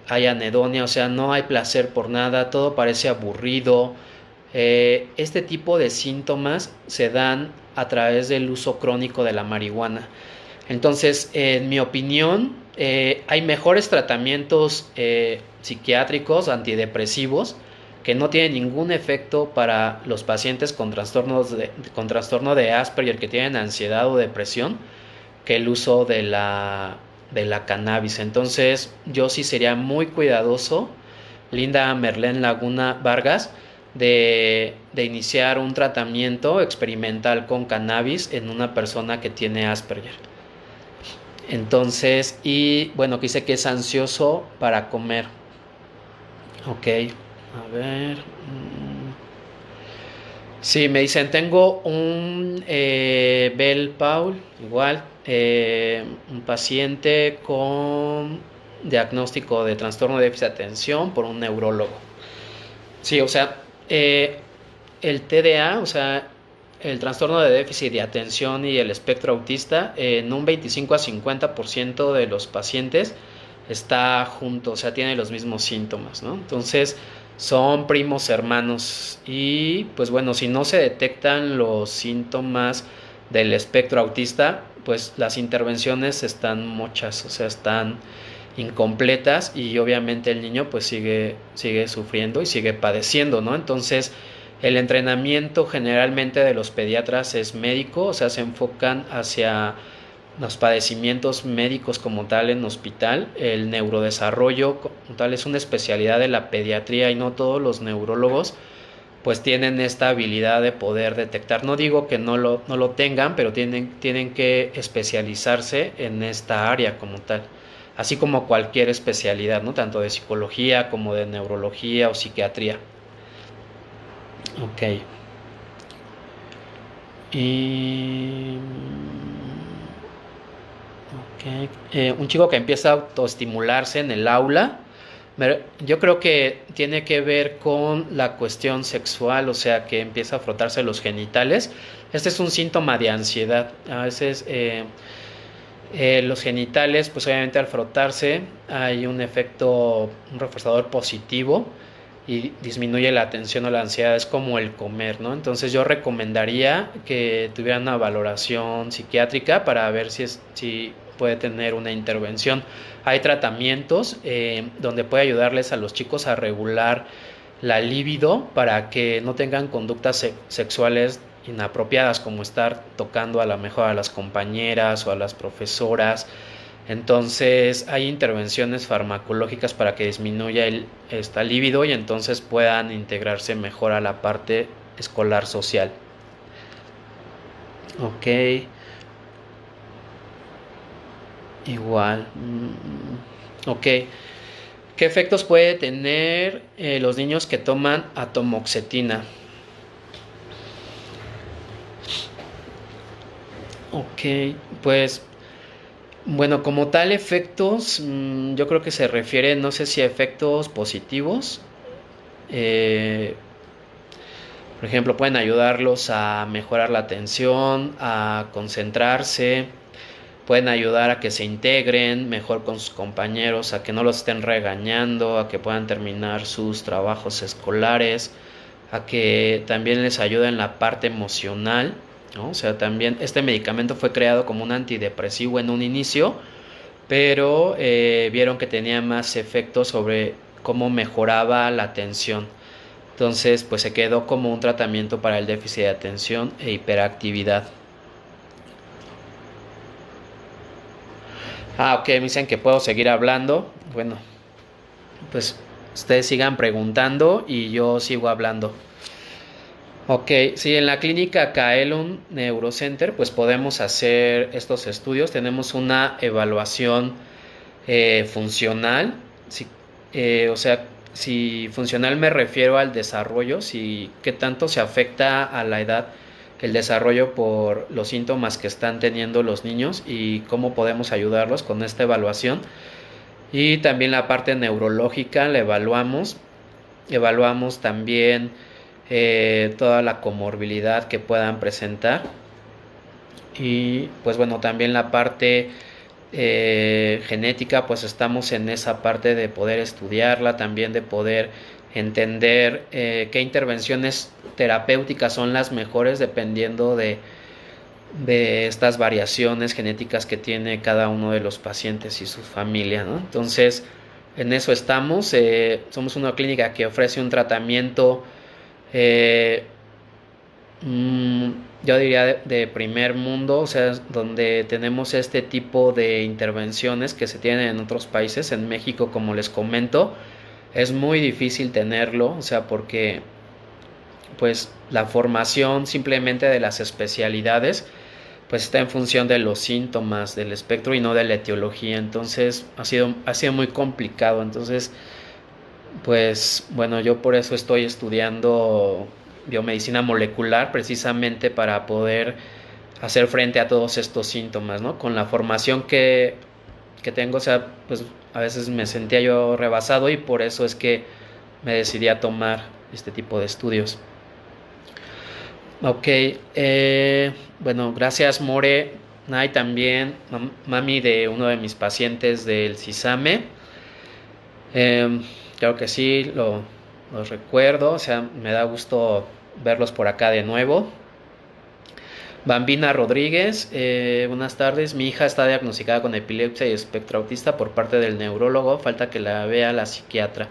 hay anedonia, o sea, no hay placer por nada, todo parece aburrido. Este tipo de síntomas se dan a través del uso crónico de la marihuana. Entonces, en mi opinión, hay mejores tratamientos psiquiátricos, antidepresivos, que no tienen ningún efecto para los pacientes con trastorno de Asperger, que tienen ansiedad o depresión, que el uso de la cannabis. Entonces, yo sí sería muy cuidadoso, Linda Merlén Laguna Vargas, de iniciar un tratamiento experimental con cannabis en una persona que tiene Asperger. Entonces, y bueno, que dice que es ansioso para comer. Ok, a ver. Sí, me dicen, tengo un Bell Paul, igual, un paciente con diagnóstico de trastorno de déficit de atención por un neurólogo. Sí, o sea, el TDA, o sea, el trastorno de déficit de atención y el espectro autista, en un 25 a 50% de los pacientes está junto, o sea, tiene los mismos síntomas, ¿no? Entonces, son primos hermanos y pues bueno, si no se detectan los síntomas del espectro autista, pues las intervenciones están muchas, o sea, están incompletas y obviamente el niño pues sigue sufriendo y sigue padeciendo, ¿no? Entonces, el entrenamiento generalmente de los pediatras es médico, o sea, se enfocan hacia los padecimientos médicos como tal en hospital. El neurodesarrollo como tal es una especialidad de la pediatría y no todos los neurólogos pues tienen esta habilidad de poder detectar. No digo que no lo tengan, pero tienen que especializarse en esta área como tal. Así como cualquier especialidad, ¿no? Tanto de psicología como de neurología o psiquiatría. Ok. Y... Okay. Un chico que empieza a autoestimularse en el aula, yo creo que tiene que ver con la cuestión sexual, o sea, que empieza a frotarse los genitales. Este es un síntoma de ansiedad. A veces los genitales, pues obviamente al frotarse hay un efecto, un reforzador positivo y disminuye la tensión o la ansiedad, es como el comer, ¿no? Entonces yo recomendaría que tuvieran una valoración psiquiátrica para ver si puede tener una intervención. Hay tratamientos donde puede ayudarles a los chicos a regular la libido para que no tengan conductas sexuales inapropiadas, como estar tocando a lo mejor a las compañeras o a las profesoras. Entonces hay intervenciones farmacológicas para que disminuya esta libido y entonces puedan integrarse mejor a la parte escolar social. Ok, igual. Ok, ¿qué efectos puede tener los niños que toman atomoxetina? Ok, pues bueno, como tal efectos, yo creo que se refiere, no sé si a efectos positivos. eh, por ejemplo, pueden ayudarlos a mejorar la atención, a concentrarse, pueden ayudar a que se integren mejor con sus compañeros, a que no los estén regañando, a que puedan terminar sus trabajos escolares, a que también les ayude en la parte emocional, ¿no? O sea, también este medicamento fue creado como un antidepresivo en un inicio, pero vieron que tenía más efectos sobre cómo mejoraba la atención. Entonces, pues se quedó como un tratamiento para el déficit de atención e hiperactividad. Ok, me dicen que puedo seguir hablando. Bueno, pues ustedes sigan preguntando y yo sigo hablando. Ok, sí, en la clínica Kaelon Neurocenter pues podemos hacer estos estudios. Tenemos una evaluación funcional. Si, o sea, si funcional me refiero al desarrollo, si qué tanto se afecta a la edad el desarrollo por los síntomas que están teniendo los niños y cómo podemos ayudarlos con esta evaluación. Y también la parte neurológica la evaluamos también toda la comorbilidad que puedan presentar y pues bueno, también la parte genética, pues estamos en esa parte de poder estudiarla, también de poder entender qué intervenciones terapéuticas son las mejores dependiendo de estas variaciones genéticas que tiene cada uno de los pacientes y su familia, ¿no? Entonces, en eso estamos. Somos una clínica que ofrece un tratamiento, eh, yo diría, de primer mundo, o sea, donde tenemos este tipo de intervenciones que se tienen en otros países. En México, como les comento, es muy difícil tenerlo, o sea, porque pues la formación simplemente de las especialidades pues está en función de los síntomas del espectro y no de la etiología. Entonces ha sido muy complicado. Entonces, pues bueno, yo por eso estoy estudiando biomedicina molecular precisamente para poder hacer frente a todos estos síntomas, ¿no? Con la formación que tengo, o sea, pues a veces me sentía yo rebasado y por eso es que me decidí a tomar este tipo de estudios. Ok, bueno, gracias More. Hay también mami de uno de mis pacientes del CISAME. Claro que sí, los recuerdo, o sea, me da gusto verlos por acá de nuevo. Bambina Rodríguez, buenas tardes. Mi hija está diagnosticada con epilepsia y espectro autista por parte del neurólogo. Falta que la vea la psiquiatra.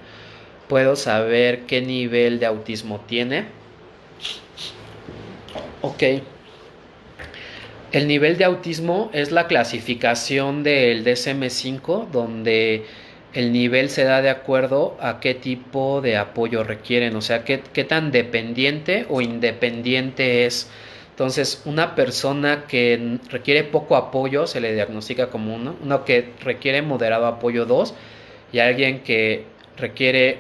¿Puedo saber qué nivel de autismo tiene? Ok. El nivel de autismo es la clasificación del DSM-5, donde el nivel se da de acuerdo a qué tipo de apoyo requieren, o sea, qué tan dependiente o independiente es. Entonces, una persona que requiere poco apoyo se le diagnostica como uno que requiere moderado apoyo 2 y alguien que requiere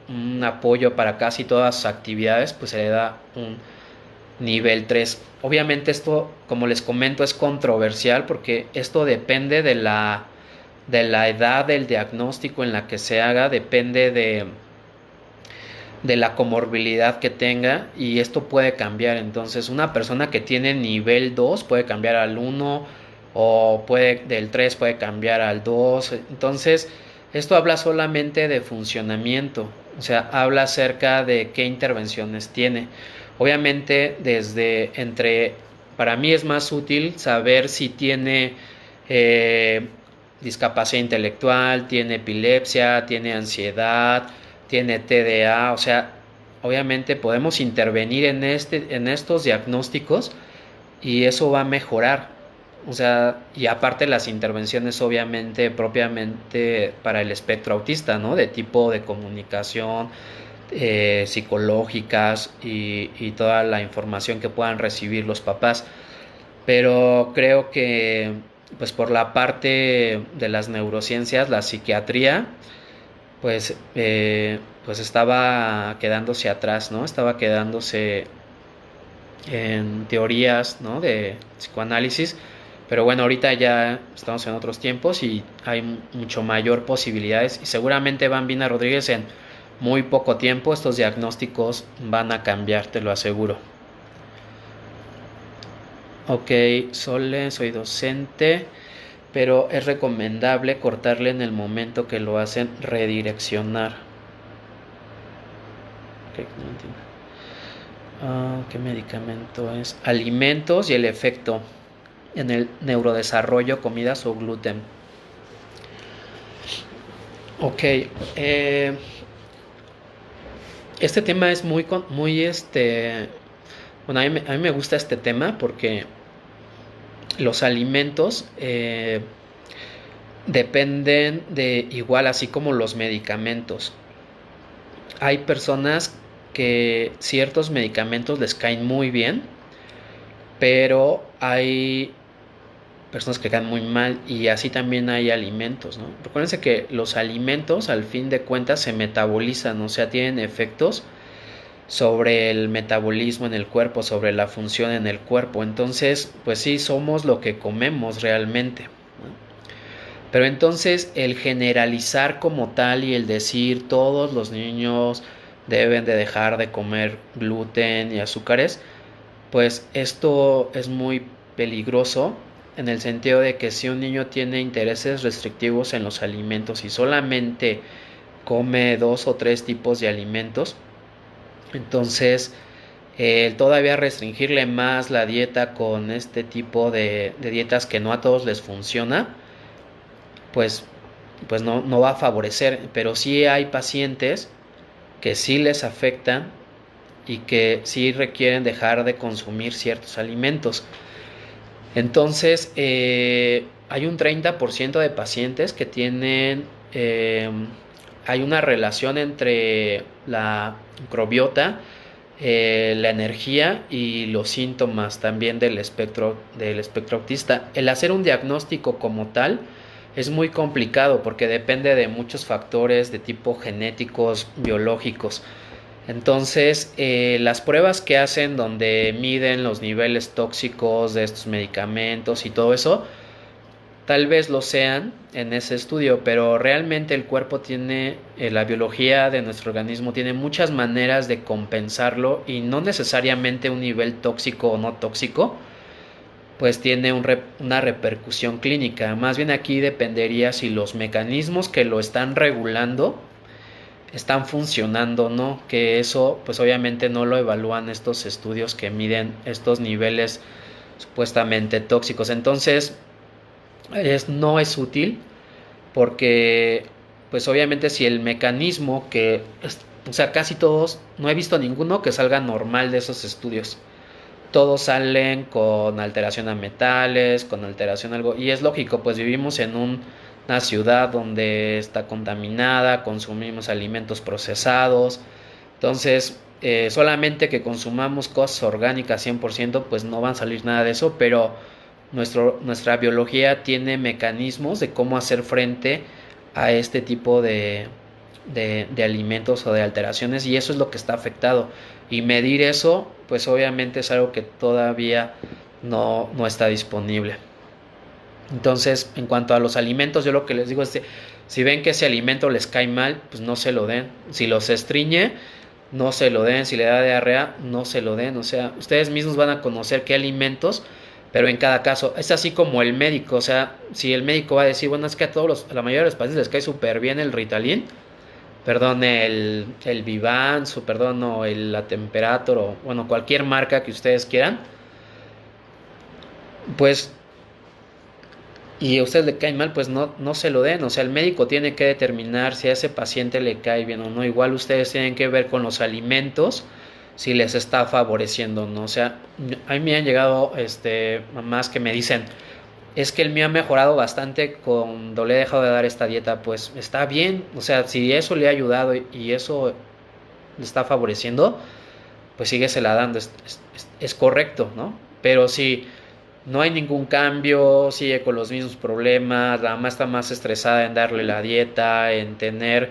un apoyo para casi todas sus actividades, pues se le da un nivel 3. Obviamente esto, como les comento, es controversial porque esto depende de la edad del diagnóstico en la que se haga, depende de la comorbilidad que tenga y esto puede cambiar. Entonces una persona que tiene nivel 2 puede cambiar al 1 o del 3 puede cambiar al 2. Entonces esto habla solamente de funcionamiento, o sea, habla acerca de qué intervenciones tiene. Obviamente para mí es más útil saber si tiene discapacidad intelectual, tiene epilepsia, tiene ansiedad, tiene TDA, o sea, obviamente podemos intervenir en estos diagnósticos y eso va a mejorar. O sea, y aparte las intervenciones obviamente propiamente para el espectro autista, ¿no? De tipo de comunicación, psicológicas y toda la información que puedan recibir los papás. Pero creo que pues por la parte de las neurociencias, la psiquiatría, pues estaba quedándose atrás, ¿no? Estaba quedándose en teorías, ¿no? De psicoanálisis. Pero bueno, ahorita ya estamos en otros tiempos y hay mucho mayor posibilidades y seguramente Bambina Rodríguez en muy poco tiempo estos diagnósticos van a cambiar, te lo aseguro. Ok, Sole, soy docente, pero es recomendable cortarle en el momento que lo hacen redireccionar. Okay, no entiendo. ¿Qué medicamento es? Alimentos y el efecto en el neurodesarrollo, comidas o gluten. Ok, este tema es muy bueno, a mí me gusta este tema porque los alimentos dependen de igual, así como los medicamentos. Hay personas que ciertos medicamentos les caen muy bien, pero hay personas que caen muy mal y así también hay alimentos, ¿no? Recuérdense que los alimentos al fin de cuentas se metabolizan, o sea, tienen efectos sobre el metabolismo en el cuerpo, sobre la función en el cuerpo. Entonces, pues sí, somos lo que comemos realmente, ¿no? Pero entonces el generalizar como tal y el decir todos los niños deben de dejar de comer gluten y azúcares, pues esto es muy peligroso en el sentido de que si un niño tiene intereses restrictivos en los alimentos y solamente come 2 o 3 tipos de alimentos, entonces todavía restringirle más la dieta con este tipo de dietas que no a todos les funciona, pues no va a favorecer. Pero sí hay pacientes que sí les afectan y que sí requieren dejar de consumir ciertos alimentos. Entonces, hay un 30% de pacientes que tienen, hay una relación entre la microbiota, la energía y los síntomas también del espectro autista. El hacer un diagnóstico como tal es muy complicado porque depende de muchos factores de tipo genéticos, biológicos. Entonces, las pruebas que hacen donde miden los niveles tóxicos de estos medicamentos y todo eso, tal vez lo sean en ese estudio, pero realmente el cuerpo tiene, la biología de nuestro organismo tiene muchas maneras de compensarlo y no necesariamente un nivel tóxico o no tóxico, pues tiene una repercusión clínica. Más bien aquí dependería si los mecanismos que lo están regulando están funcionando o no, que eso pues obviamente no lo evalúan estos estudios que miden estos niveles supuestamente tóxicos. Entonces, no es útil porque pues obviamente si el mecanismo o sea, casi todos, no he visto ninguno que salga normal de esos estudios. Todos salen con alteración a metales, con alteración a algo, y es lógico, pues vivimos en una ciudad donde está contaminada, consumimos alimentos procesados, entonces solamente que consumamos cosas orgánicas 100%, pues no van a salir nada de eso, pero nuestra biología tiene mecanismos de cómo hacer frente a este tipo de alimentos o de alteraciones, y eso es lo que está afectado. Y medir eso, pues obviamente es algo que todavía no está disponible. Entonces, en cuanto a los alimentos, yo lo que les digo es que si ven que ese alimento les cae mal, pues no se lo den. Si los estriñe, no se lo den. Si le da diarrea, no se lo den. O sea, ustedes mismos van a conocer qué alimentos, pero en cada caso es así como el médico. O sea, si el médico va a decir, bueno, es que a la mayoría de los pacientes les cae súper bien el Ritalin, perdón, el Vivance, o perdón, o la Temperator, o bueno, cualquier marca que ustedes quieran, pues, y a ustedes le cae mal, pues no se lo den. O sea, el médico tiene que determinar si a ese paciente le cae bien o no. Igual ustedes tienen que ver con los alimentos si les está favoreciendo o no. O sea, a mí me han llegado mamás que me dicen, es que el mío ha mejorado bastante cuando le he dejado de dar esta dieta. Pues está bien, o sea, si eso le ha ayudado y eso le está favoreciendo, pues síguesela dando, es correcto, ¿no? Pero si no hay ningún cambio, sigue con los mismos problemas, la mamá está más estresada en darle la dieta, en tener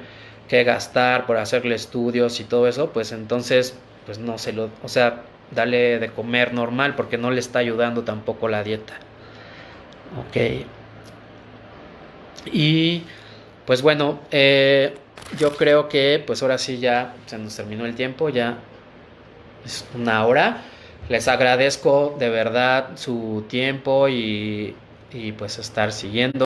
que gastar por hacerle estudios y todo eso, pues entonces, pues no o sea, dale de comer normal porque no le está ayudando tampoco la dieta. Ok. Y pues bueno, yo creo que pues ahora sí ya se nos terminó el tiempo, ya es una hora. Les agradezco de verdad su tiempo y pues estar siguiendo.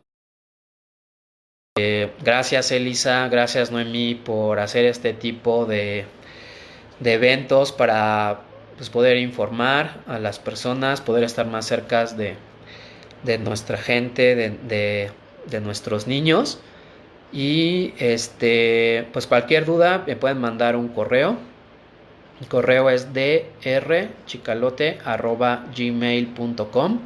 Gracias Elisa, gracias Noemí por hacer este tipo de eventos para pues, poder informar a las personas, poder estar más cerca de nuestra gente, de nuestros niños. Y pues cualquier duda me pueden mandar un correo. El correo es drchicalote@gmail.com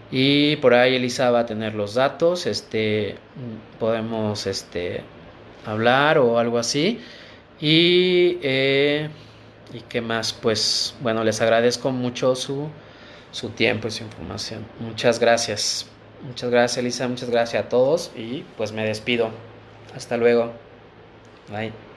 y por ahí Elisa va a tener los datos. Podemos hablar o algo así. Y qué más, pues bueno, les agradezco mucho su tiempo y su información. Muchas gracias. Muchas gracias, Elisa. Muchas gracias a todos. Y pues me despido. Hasta luego. Bye.